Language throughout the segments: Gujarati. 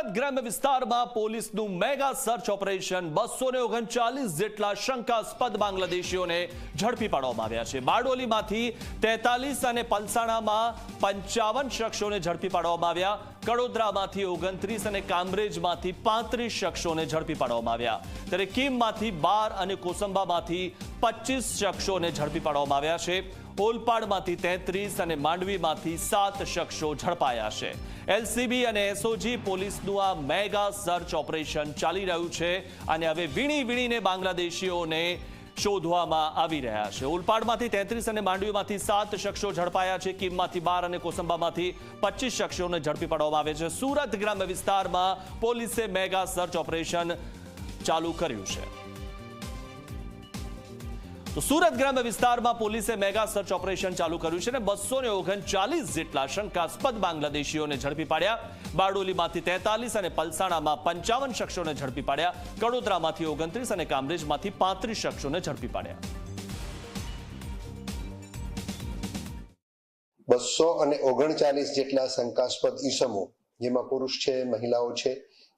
સુરત ગ્રામ્ય વિસ્તારમાં પોલીસનું મેગા સર્ચ ઓપરેશન 239 જેટલા શંકાસ્પદ બાંગ્લાદેશીઓને ઝડપી પાડવામાં આવ્યા છે। બારડોલીમાંથી 43 અને પલસાણામાં 55 શખ્સોને ઝડપી પાડવામાં આવ્યા। કડોદરામાંથી 29 અને કામરેજમાંથી 35 શખ્સોને ઝડપી પાડવામાં આવ્યા। ત્યારે કીમમાંથી 12 અને કોસંબામાંથી 25 શખ્સોને ઝડપી પાડવામાં આવ્યા છે। ઓલપાડમાંથી 33 અને માંડવીમાંથી 7 શખ્સો ઝડપાયા છે। એલસીબી અને એસઓજી પોલીસનું આ મેગા સર્ચ ઓપરેશન ચાલી રહ્યું છે અને હવે વીણીને બાંગ્લાદેશીઓને શોધવામાં આવી રહ્યા છે। ઓલપાડમાંથી 33 અને માંડવીમાંથી 7 શખ્સો ઝડપાયા છે। કીમમાંથી 12 અને કોસંબામાંથી 25 શખ્સોને ઝડપી પાડવામાં આવે છે। સુરત ગ્રામ્ય વિસ્તારમાં પોલીસે મેગા સર્ચ ઓપરેશન ચાલુ કર્યું છે। તો સુરત ગ્રામ્ય વિસ્તારમાં પોલીસે મેગા સર્ચ ઓપરેશન ચાલુ કર્યું છે અને 239 જેટલા શંકાસ્પદ બાંગ્લાદેશીઓને ઝડપી પાડ્યા। બારડોલીમાંથી 43 અને પલસાણામાં 55 શખ્સોને ઝડપી પાડ્યા। કડોદરામાંથી 29 અને કામરેજમાંથી 35 શખ્સોને ઝડપી પાડ્યા। 239 જેટલા શંકાસ્પદ ઈસમો, જેમાં પુરુષ છે, મહિલાઓ છે,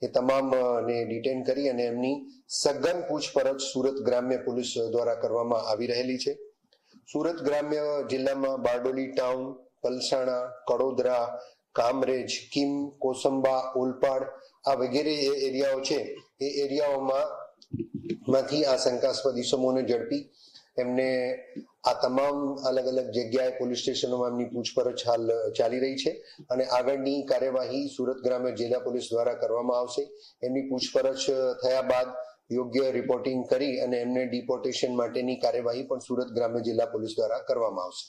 એ તમામને ડિટેન કરી અને એમની સઘન પૂછપરછ સુરત ગ્રામ્ય પોલીસ દ્વારા કરવામાં આવી રહેલી છે। સુરત ગ્રામ્ય જિલ્લામાં બારડોલી ટાઉન, પલસાણા, કડોદરા, કામરેજ, કીમ, કોસંબા, ઓલપાડ આ વગેરે એરિયાઓ છે, એ એરિયાઓમાંથી આ શંકાસ્પદ ઈસમોને ઝડપી એમને આ તમામ અલગ અલગ જગ્યાએ પોલીસ સ્ટેશનોમાં એમની પૂછપરછ હાલ ચાલી રહી છે અને આગળની કાર્યવાહી સુરત ગ્રામ્ય જિલ્લા પોલીસ દ્વારા કરવામાં આવશે। એમની પૂછપરછ થયા બાદ યોગ્ય રિપોર્ટિંગ કરી અને એમને ડિપોર્ટેશન માટેની કાર્યવાહી પણ સુરત ગ્રામ્ય જિલ્લા પોલીસ દ્વારા કરવામાં આવશે।